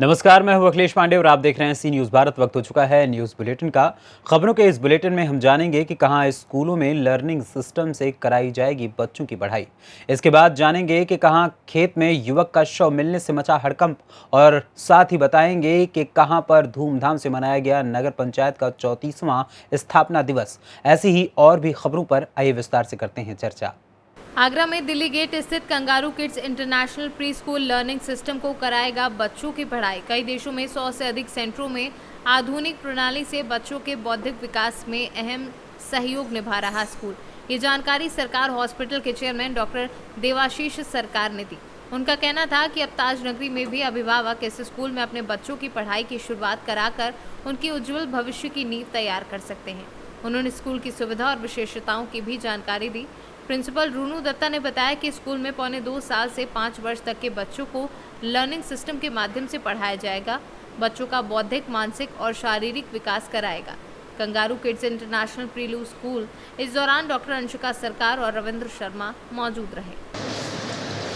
नमस्कार, मैं हूं अखिलेश पांडे और आप देख रहे हैं सी न्यूज़ भारत। वक्त हो चुका है न्यूज़ बुलेटिन का। खबरों के इस बुलेटिन में हम जानेंगे कि कहां स्कूलों में लर्निंग सिस्टम से कराई जाएगी बच्चों की पढ़ाई। इसके बाद जानेंगे कि कहां खेत में युवक का शव मिलने से मचा हड़कंप, और साथ ही बताएंगे कि कहां पर धूमधाम से मनाया गया नगर पंचायत का 34वां स्थापना दिवस। ऐसी ही और भी खबरों पर आइए विस्तार से करते हैं चर्चा। आगरा में दिल्ली गेट स्थित kangaroo kids international pre school learning system को कराएगा बच्चों की पढ़ाई। कई देशों में 100 से अधिक सेंटरों में आधुनिक प्रणाली से बच्चों के बौद्धिक विकास में अहम सहयोग निभा रहा स्कूल। ये जानकारी सरकार हॉस्पिटल के चेयरमैन डॉक्टर देवाशीष सरकार ने दी। उनका कहना था कि अब ताज नगरी में भी अभिभावक इस स्कूल में अपने बच्चों की पढ़ाई की शुरुआत कराकर उनकी उज्जवल भविष्य की नींव तैयार कर सकते हैं। उन्होंने स्कूल की सुविधा और विशेषताओं की भी जानकारी दी। प्रिंसिपल रूनू दत्ता ने बताया कि स्कूल में पौने 2 साल से 5 वर्ष तक के बच्चों को लर्निंग सिस्टम के माध्यम से पढ़ाया जाएगा। बच्चों का बौद्धिक, मानसिक और शारीरिक विकास कराएगा। कंगारू किड्स इंटरनेशनल प्रीलू स्कूल इस दौरान डॉक्टर अंशिका सरकार और रविंद्र शर्मा मौजूद रहे।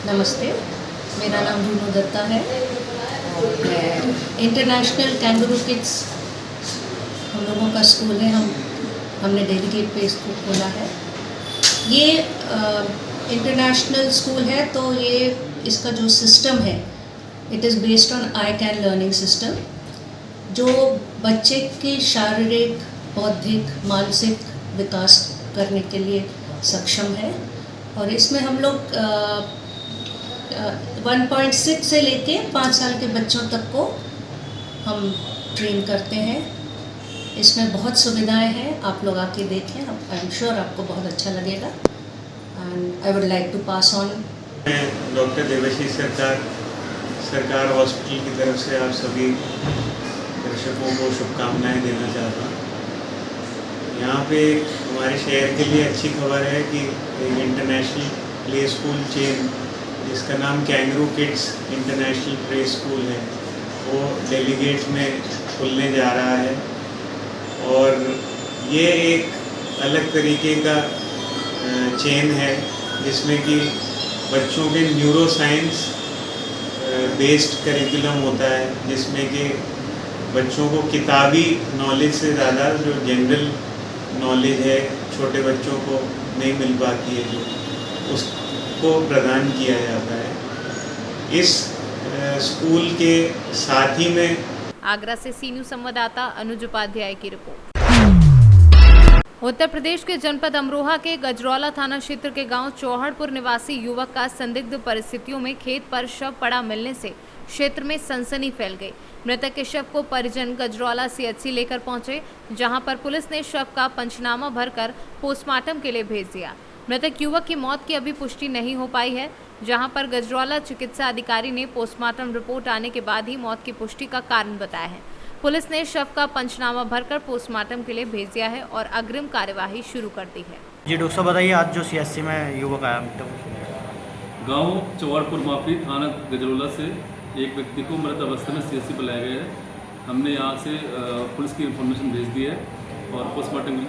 नमस्ते, मेरा नाम रूनू दत्ता है और मैं इंटरनेशनल कैंगरू किड्स हम लोगों का स्कूल है। हमने डेलीगेट पे इसको खोला है। ये इंटरनेशनल स्कूल है, तो ये इसका जो सिस्टम है it is based on I can learning system, जो बच्चे के शारीरिक, बौद्धिक, मानसिक विकास करने के लिए सक्षम है। और इसमें हम लोग 1.6 से लेके 5 साल के बच्चों तक को हम ट्रेन करते हैं। इसमें बहुत सुविधाएं हैं, आप लोग आके देखें, आई एम श्योर आपको बहुत अच्छा लगेगा। And I would like to pass on. मैं डॉक्टर देवाशीष सरकार हॉस्पिटल की तरफ से आप सभी दर्शकों को शुभकामनाएं देना चाहता हूँ। यहाँ पे हमारे शहर के लिए अच्छी खबर है कि एक इंटरनेशनल प्ले स्कूल चेन जिसका नाम kangaroo kids international play school है, वो डेलीगेट में खुलने जा रहा है। और ये एक अलग तरीके का चेन है जिसमें कि बच्चों के न्यूरो साइंस बेस्ड करिकुलम होता है, जिसमें कि बच्चों को किताबी नॉलेज से ज़्यादा जो जनरल नॉलेज है छोटे बच्चों को नहीं मिल पाती है, जो उसको प्रदान किया जाता है इस स्कूल के साथ ही में। आगरा से सी न्यूज़ संवाददाता अनुज उपाध्याय की रिपोर्ट। उत्तर प्रदेश के जनपद अमरोहा के गजरौला थाना क्षेत्र के गांव चौहड़पुर निवासी युवक का संदिग्ध परिस्थितियों में खेत पर शव पड़ा मिलने से क्षेत्र में सनसनी फैल गई। मृतक के शव को परिजन गजरौला सीएचसी लेकर पहुंचे, जहां पर पुलिस ने शव का पंचनामा भरकर पोस्टमार्टम के लिए भेज दिया। मृतक युवक की मौत की अभी पुष्टि नहीं हो पाई है, जहां पर गजरौला चिकित्सा अधिकारी ने पोस्टमार्टम रिपोर्ट आने के बाद ही मौत की पुष्टि का कारण बताया है। पुलिस ने शव का पंचनामा भरकर पोस्टमार्टम के लिए भेज दिया है और अग्रिम कार्यवाही शुरू कर दी है। जी डॉक्टर साहब बताइए, आज जो सीएचसी में युवक आया गांव चौहड़पुर माफी थाना गजरौला से एक व्यक्ति को मृत अवस्था में सीएचसी पर लाया गया है। हमने यहाँ से पुलिस की इंफॉर्मेशन भेज दी है और पोस्टमार्टम की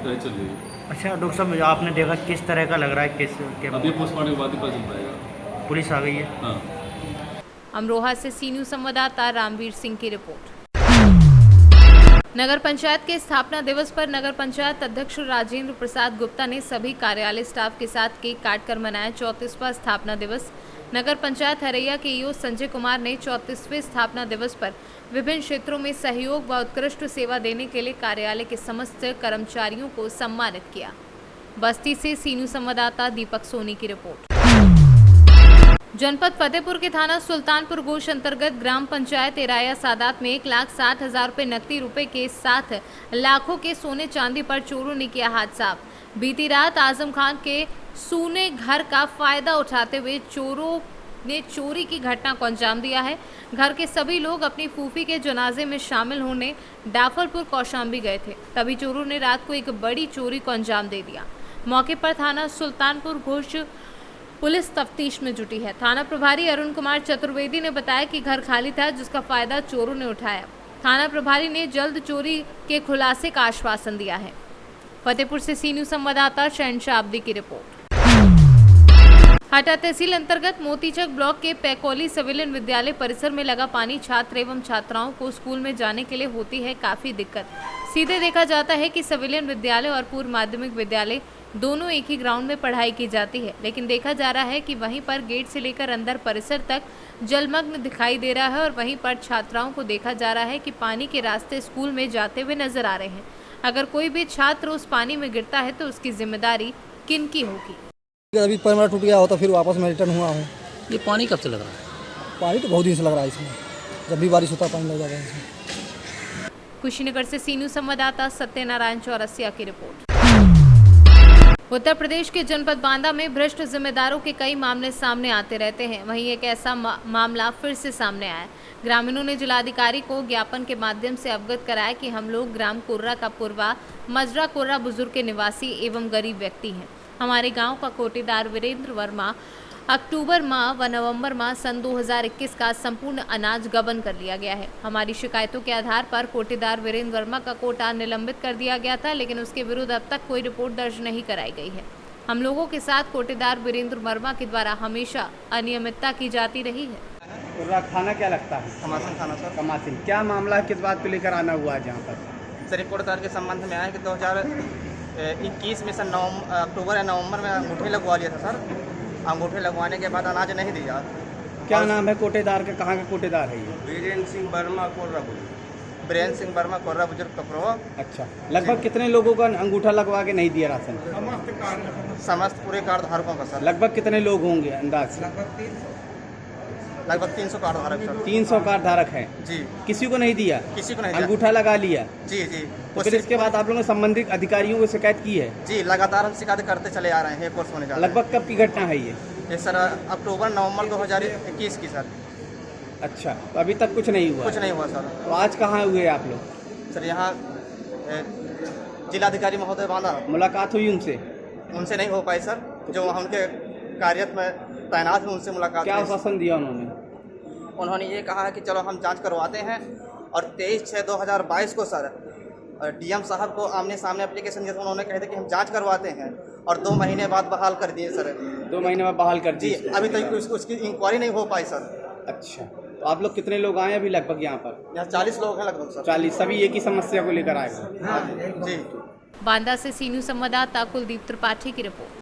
चल रही है। अच्छा डॉक्टर साहब, आपने देखा किस तरह का लग रहा है, किस अभी पोस्टमार्टम के बाद ही पता चल पाएगा। पुलिस आ गई है। हाँ। अमरोहा से सी न्यूज़ संवाददाता रामवीर सिंह की रिपोर्ट। नगर पंचायत के स्थापना दिवस पर नगर पंचायत अध्यक्ष राजेंद्र प्रसाद गुप्ता ने सभी कार्यालय स्टाफ के साथ केक काटकर मनाया 34वां स्थापना दिवस। नगर पंचायत हरैया के ईओ संजय कुमार ने 34वें स्थापना दिवस पर विभिन्न क्षेत्रों में सहयोग व उत्कृष्ट सेवा देने के लिए कार्यालय के समस्त कर्मचारियों को सम्मानित किया। बस्ती से सी न्यूज़ संवाददाता दीपक सोनी की रिपोर्ट। जनपद फतेहपुर के थाना सुल्तानपुर गोश अंतर्गत ग्राम पंचायत एराया सादात में 1,60,000 रुपये नकदी रुपए के साथ लाखों के सोने चांदी पर चोरों ने किया हाथ साफ। बीती रात आजम खान के सूने घर का फायदा उठाते हुए चोरों ने चोरी की घटना को अंजाम दिया है। घर के सभी लोग अपनी फूफी के जनाजे में शामिल होने डाफरपुर कौशाम्बी गए थे, तभी चोरों ने रात को एक बड़ी चोरी को अंजाम दे दिया। मौके पर थाना सुल्तानपुर घोष पुलिस तफ्तीश में जुटी है। थाना प्रभारी अरुण कुमार चतुर्वेदी ने बताया कि घर खाली था, जिसका फायदा चोरों ने उठाया। थाना प्रभारी ने जल्द चोरी के खुलासे का आश्वासन दिया है। फतेहपुर से सी न्यूज़ संवाददाता शहनशाह अब्दी की रिपोर्ट। हाटा तहसील अंतर्गत मोतीचक ब्लॉक के पैकोली सिविलियन विद्यालय परिसर में लगा पानी छात्र एवं छात्राओं को स्कूल में जाने के लिए होती है काफी दिक्कत। सीधे देखा जाता है कि सिविलियन विद्यालय और पूर्व माध्यमिक विद्यालय दोनों एक ही ग्राउंड में पढ़ाई की जाती है, लेकिन देखा जा रहा है कि वहीं पर गेट से लेकर अंदर परिसर तक जलमग्न दिखाई दे रहा है और वहीं पर छात्राओं को देखा जा रहा है कि पानी के रास्ते स्कूल में जाते हुए नजर आ रहे हैं। अगर कोई भी छात्र उस पानी में गिरता है तो उसकी जिम्मेदारी किनकी होगी? अभी पैर टूट गया होता फिर वापस मैं रिटर्न हुआ हूँ। ये पानी कब से लग रहा है? पानी तो बहुत दिन से लग रहा है इसमें, जब भी बारिश होता है पानी लग जाता है इसमें। कुशीनगर से सी न्यूज़ संवाददाता सत्यनारायण चौरसिया की रिपोर्ट। उत्तर प्रदेश के जनपद बांदा में भ्रष्ट जिम्मेदारों के कई मामले सामने आते रहते हैं। वहीं एक ऐसा मामला फिर से सामने आया। ग्रामीणों ने जिलाधिकारी को ज्ञापन के माध्यम से अवगत कराया कि हम लोग ग्राम कुर्रा का पूर्वा मजरा कुर्रा बुजुर्ग के निवासी एवं गरीब व्यक्ति हैं। हमारे गांव का कोटेदार वीरेंद्र वर्मा अक्टूबर माह व नवंबर माह सन 2021 का संपूर्ण अनाज गबन कर लिया गया है। हमारी शिकायतों के आधार पर कोटेदार वीरेंद्र वर्मा का कोटा निलंबित कर दिया गया था, लेकिन उसके विरुद्ध अब तक कोई रिपोर्ट दर्ज नहीं कराई गई है। हम लोगों के साथ कोटेदार वीरेंद्र वर्मा के द्वारा हमेशा अनियमितता की जाती रही है। कुर्रा खाना क्या लगता है? कमासिन खाना सर। कमासिन क्या मामला है, किस बात को लेकर आना हुआ है यहाँ पर? सर रिपोर्टदार के संबंध में आया कि 2021 में सर अक्टूबर या नवंबर में अंगूठे लगवा लिया था सर। अंगूठे लगवाने के बाद अनाज नहीं दिया। क्या नाम है कोटेदार का, कहाँ का कोटेदार है ये? वीरेंद्र सिंह वर्मा कोर्रा बुजुर्ग। वीरेंद्र सिंह वर्मा कोर्रा बुजुर्ग कपड़वा। अच्छा, लगभग कितने लोगों का अंगूठा लगवा के नहीं दिया राशन? समस्त पूरे कार्ड धारकों का सर। लगभग कितने लोग होंगे अंदाज से? लगभग 300 कार्ड धारक सर। 300 कार्ड धारक हैं जी। किसी को नहीं दिया? किसी को नहीं दिया। अंगूठा लगा लिया? जी जी। तो फिर इसके बाद आप लोगों ने संबंधित अधिकारियों को शिकायत की है? जी, लगातार हम शिकायत करते चले आ रहे हैं। एक वर्ष होने जा रहा है। लगभग कब की घटना है ये सर? अक्टूबर नवंबर 2021 की सर। अच्छा, तो अभी तक कुछ नहीं हुआ? कुछ नहीं हुआ सर। तो आज कहाँ हुए आप लोग? सर यहाँ जिलाधिकारी महोदय बांदा। मुलाकात हुई उनसे? उनसे नहीं हो पाई सर। जो उनके कार्यरत में तैनात हैं उनसे मुलाकात। क्या आश्वासन दिया उन्होंने? उन्होंने ये कहा है कि चलो हम जांच करवाते हैं और 23/6/2022 को सर डीएम साहब को आमने सामने एप्लीकेशन दिया था। उन्होंने कहे थे कि हम जांच करवाते हैं और 2 महीने बाद बहाल कर दिए सर। 2 महीने में बहाल कर दिए? जी, अभी तक उसकी इंक्वायरी नहीं हो पाई सर। अच्छा, तो आप लोग कितने लोग आए अभी लगभग यहाँ पर? यहाँ 40 लोग हैं लगभग सर। 40, सभी एक ही समस्या को लेकर आए हैं? हाँ जी। बांदा से सी न्यूज़ संवाददाता कुलदीप त्रिपाठी की रिपोर्ट।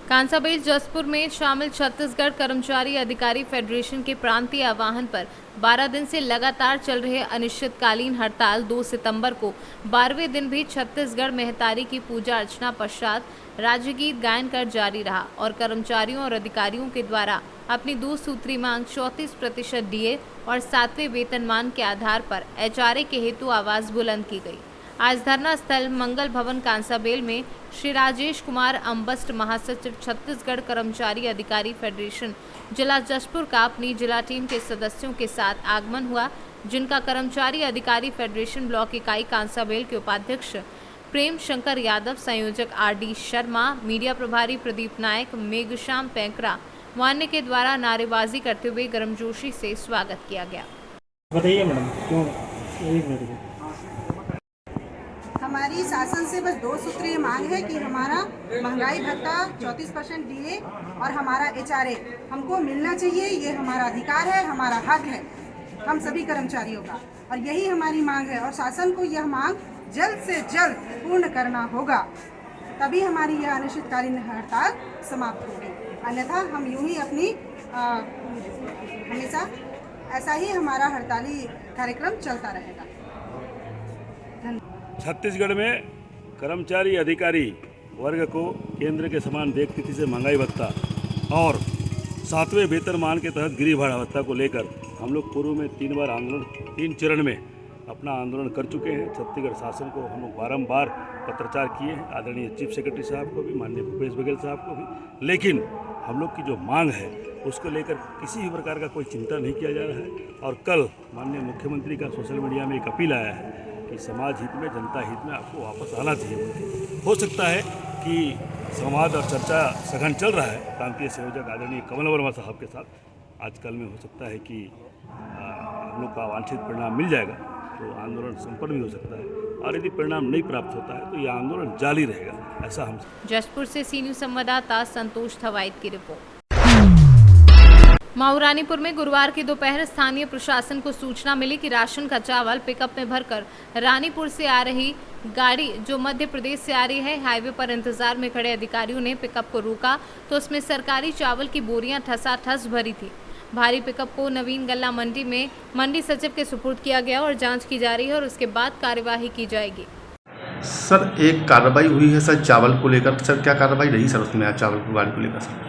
कांसाबेल जसपुर में शामिल छत्तीसगढ़ कर्मचारी अधिकारी फेडरेशन के प्रांतीय आह्वान पर 12 दिन से लगातार चल रहे अनिश्चितकालीन हड़ताल 2 सितंबर को 12वें दिन भी छत्तीसगढ़ महतारी की पूजा अर्चना पश्चात राज्यगीत गायन कर जारी रहा और कर्मचारियों और अधिकारियों के द्वारा अपनी 2 सूत्री मांग 34% डीए और 7वें वेतनमान के आधार पर एचआरए के हेतु आवाज बुलंद की गई। आज धरना स्थल मंगल भवन कांसाबेल में श्री राजेश कुमार अम्बस्ट महासचिव छत्तीसगढ़ कर्मचारी अधिकारी फेडरेशन जिला जशपुर का अपनी जिला टीम के सदस्यों के साथ आगमन हुआ, जिनका कर्मचारी अधिकारी फेडरेशन ब्लॉक इकाई कांसाबेल के उपाध्यक्ष प्रेम शंकर यादव, संयोजक आरडी शर्मा, मीडिया प्रभारी प्रदीप नायक, मेघश्याम पैंकरा व अन्य के द्वारा नारेबाजी करते हुए गर्मजोशी से स्वागत किया गया। बताइए मैडम, क्यों? एक मिनट। हमारी शासन से बस 2 सूत्रीय मांग है कि हमारा महंगाई भत्ता 34% डीए और हमारा एचआरए हमको मिलना चाहिए। ये हमारा अधिकार है, हमारा हक है हम सभी कर्मचारियों का, और यही हमारी मांग है और शासन को यह मांग जल्द से जल्द पूर्ण करना होगा, तभी हमारी यह अनिश्चितकालीन हड़ताल समाप्त होगी। अन्यथा हम यूं ही अपनी हमेशा ऐसा ही हमारा हड़ताली कार्यक्रम चलता रहेगा। छत्तीसगढ़ में कर्मचारी अधिकारी वर्ग को केंद्र के समान देख तिथि से महंगाई भत्ता और 7वें वेतनमान के तहत गृह भाड़ा भत्ता को लेकर हम लोग पूर्व में 3 बार आंदोलन 3 चरण में अपना आंदोलन कर चुके हैं। छत्तीसगढ़ शासन को हम लोग बारंबार पत्राचार किए हैं, आदरणीय चीफ सेक्रेटरी साहब को भी, माननीय भूपेश बघेल साहब को भी, लेकिन हम लोग की जो मांग है उसको लेकर किसी भी प्रकार का कोई चिंता नहीं किया जा रहा है। और कल माननीय मुख्यमंत्री का सोशल मीडिया में एक अपील आया है कि समाज हित में, जनता हित में आपको वापस आना चाहिए। हो सकता है कि संवाद और चर्चा सघन चल रहा है प्रांतीय संयोजक आदरणीय कमल वर्मा साहब के साथ, आजकल में हो सकता है कि हम लोग का वांछित परिणाम मिल जाएगा तो आंदोलन संपन्न भी हो सकता है, और यदि परिणाम नहीं प्राप्त होता है तो ये आंदोलन जारी रहेगा। ऐसा हम जशपुर से सी न्यूज संवाददाता संतोष थवाइत की रिपोर्ट। महारानीपुर में गुरुवार की दोपहर स्थानीय प्रशासन को सूचना मिली कि राशन का चावल पिकअप में भरकर रानीपुर से आ रही गाड़ी जो मध्य प्रदेश से आ रही है, हाईवे पर इंतजार में खड़े अधिकारियों ने पिकअप को रोका तो उसमें सरकारी चावल की बोरियां ठसाठस भरी थी। भारी पिकअप को नवीन गल्ला मंडी में मंडी सचिव के सुपुर्द किया गया और जांच की जा रही है और उसके बाद कार्यवाही की जाएगी। सर एक कार्रवाई हुई है सर चावल को लेकर, सर क्या कार्रवाई रही सर उसमें चावल की गाड़ी को लेकर? सर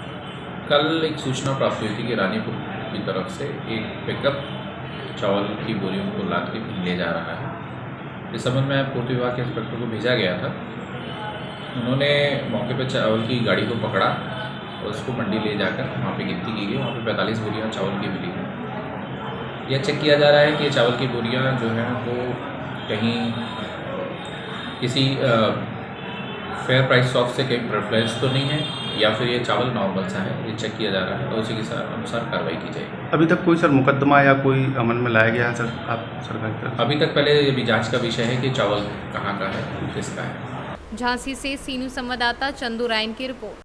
कल एक सूचना प्राप्त हुई थी कि रानीपुर की तरफ से एक पिकअप चावल की बोरियों को लाद के ले जा रहा है। इस संबंध में पूर्ति विभाग के इंस्पेक्टर को भेजा गया था। उन्होंने मौके पर चावल की गाड़ी को पकड़ा और उसको मंडी ले जाकर वहाँ पे गिनती की गई। वहाँ पे 45 बोरियाँ चावल की मिली हैं। यह चेक किया जा रहा है कि ये चावल की बोरियाँ जो हैं वो कहीं किसी फेयर प्राइस शॉप से कहीं प्रेफरेंस तो नहीं है या फिर ये चावल नॉर्मल सा है, ये चेक किया जा रहा है और उसी के अनुसार कार्रवाई की जाएगी। अभी तक कोई सर मुकदमा या कोई अमल में लाया गया है सर आप सरकार की तरफ? अभी तक पहले ये भी जांच का विषय है कि चावल कहाँ का है, किसका है। झांसी से सी न्यूज संवाददाता चंदू रायन की रिपोर्ट।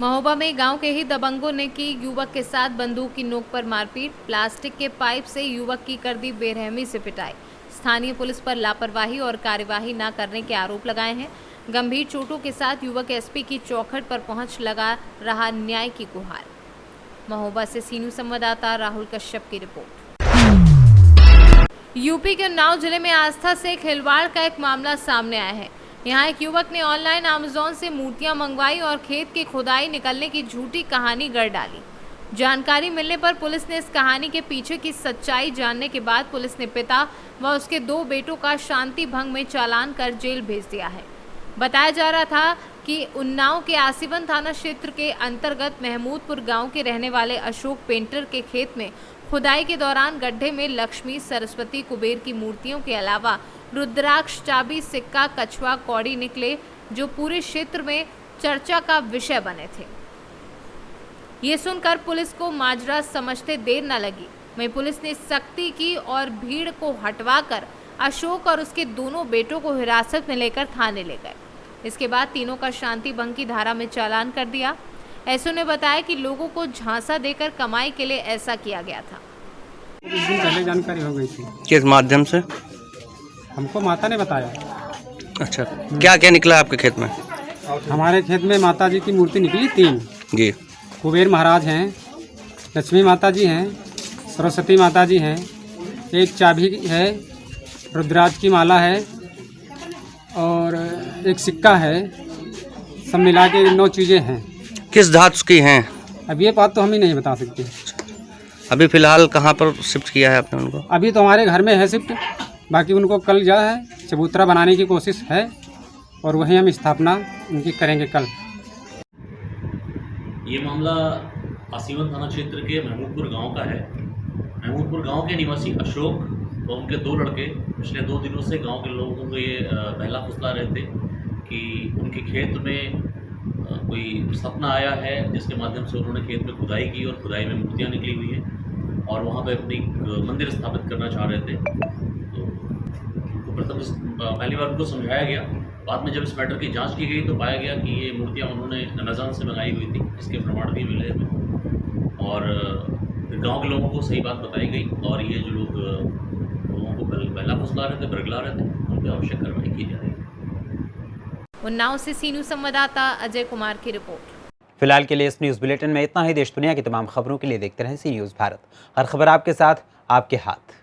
महोबा में गांव के ही दबंगों ने की युवक के साथ बंदूक की नोक पर मारपीट। प्लास्टिक के पाइप से युवक की कर दी बेरहमी से पिटाई। स्थानीय पुलिस पर लापरवाही और कार्यवाही न करने के आरोप लगाए हैं। गंभीर चोटों के साथ युवक एसपी की चौखट पर पहुंच लगा रहा न्याय की गुहार। महोबा से सी न्यूज संवाददाता राहुल कश्यप की रिपोर्ट। यूपी के उन्नाव जिले में आस्था से खिलवाड़ का एक मामला सामने आया है। यहाँ एक युवक ने ऑनलाइन अमेज़न से मूर्तियां मंगवाई और खेत की खुदाई निकलने की झूठी कहानी गढ़ डाली। जानकारी मिलने पर पुलिस ने इस कहानी के पीछे की सच्चाई जानने के बाद पुलिस ने पिता व उसके 2 बेटों का शांति भंग में चालान कर जेल भेज दिया है। बताया जा रहा था कि उन्नाव के आसिवन थाना क्षेत्र के अंतर्गत महमूदपुर गांव के रहने वाले अशोक पेंटर के खेत में खुदाई के दौरान गड्ढे में लक्ष्मी, सरस्वती, कुबेर की मूर्तियों के अलावा रुद्राक्ष, चाबी, सिक्का, कछुआ, कौड़ी निकले जो पूरे क्षेत्र में चर्चा का विषय बने थे। ये सुनकर पुलिस को माजरा समझते देर न लगी। वहीं पुलिस ने सख्ती की और भीड़ को हटवाकर अशोक और उसके दोनों बेटों को हिरासत में लेकर थाने ले गए। इसके बाद तीनों का शांति भंग की धारा में चालान कर दिया। एसओ ने बताया कि लोगों को झांसा देकर कमाई के लिए ऐसा किया गया था। कुछ दिन पहले जानकारी हो गई थी। किस माध्यम से? हमको माता ने बताया। अच्छा, क्या क्या निकला आपके खेत में? हमारे खेत में माता जी की मूर्ति निकली 3 जी। कुबेर महाराज हैं, लक्ष्मी माता जी हैं, सरस्वती माता जी हैं, एक चाबी है, रुद्राक्ष की माला है और एक सिक्का है। सब मिला के 9 चीज़ें हैं। किस धातु की हैं? अब ये बात तो हम ही नहीं बता सकते। अभी फिलहाल कहाँ पर शिफ्ट किया है आपने उनको? अभी तो हमारे घर में है शिफ्ट, बाकी उनको कल जा है चबूतरा बनाने की कोशिश है और वहीं हम स्थापना उनकी करेंगे कल। ये मामला आसिवन थाना क्षेत्र के महमूदपुर गांव का है। महमूदपुर गांव के निवासी अशोक और उनके 2 लड़के पिछले 2 दिनों से गांव के लोगों को ये बहला फुसला रहे थे कि उनके खेत में कोई सपना आया है जिसके माध्यम से उन्होंने खेत में खुदाई की और खुदाई में मूर्तियाँ निकली हुई हैं और वहाँ पे अपनी मंदिर स्थापित करना चाह रहे थे। तो पहली बार उनको समझाया गया। बाद में जब इस मैटर की जांच की गई तो पाया गया कि ये मूर्तियाँ उन्होंने अमेज़न से मंगाई हुई थी, इसके प्रमाण भी मिले हमें और गांव के लोगों को सही बात बताई गई और ये जो लोग लोगों को बहला फुसला रहे थे, बरगला रहे थे, उन पर आवश्यक कार्रवाई की जा रही है। उन्नाव से सी न्यूज संवाददाता अजय कुमार की रिपोर्ट। फिलहाल के लिए इस न्यूज़ बुलेटिन में इतना ही। देश दुनिया की तमाम खबरों के लिए देखते रहें सी न्यूज़ भारत। हर खबर आपके साथ, आपके हाथ।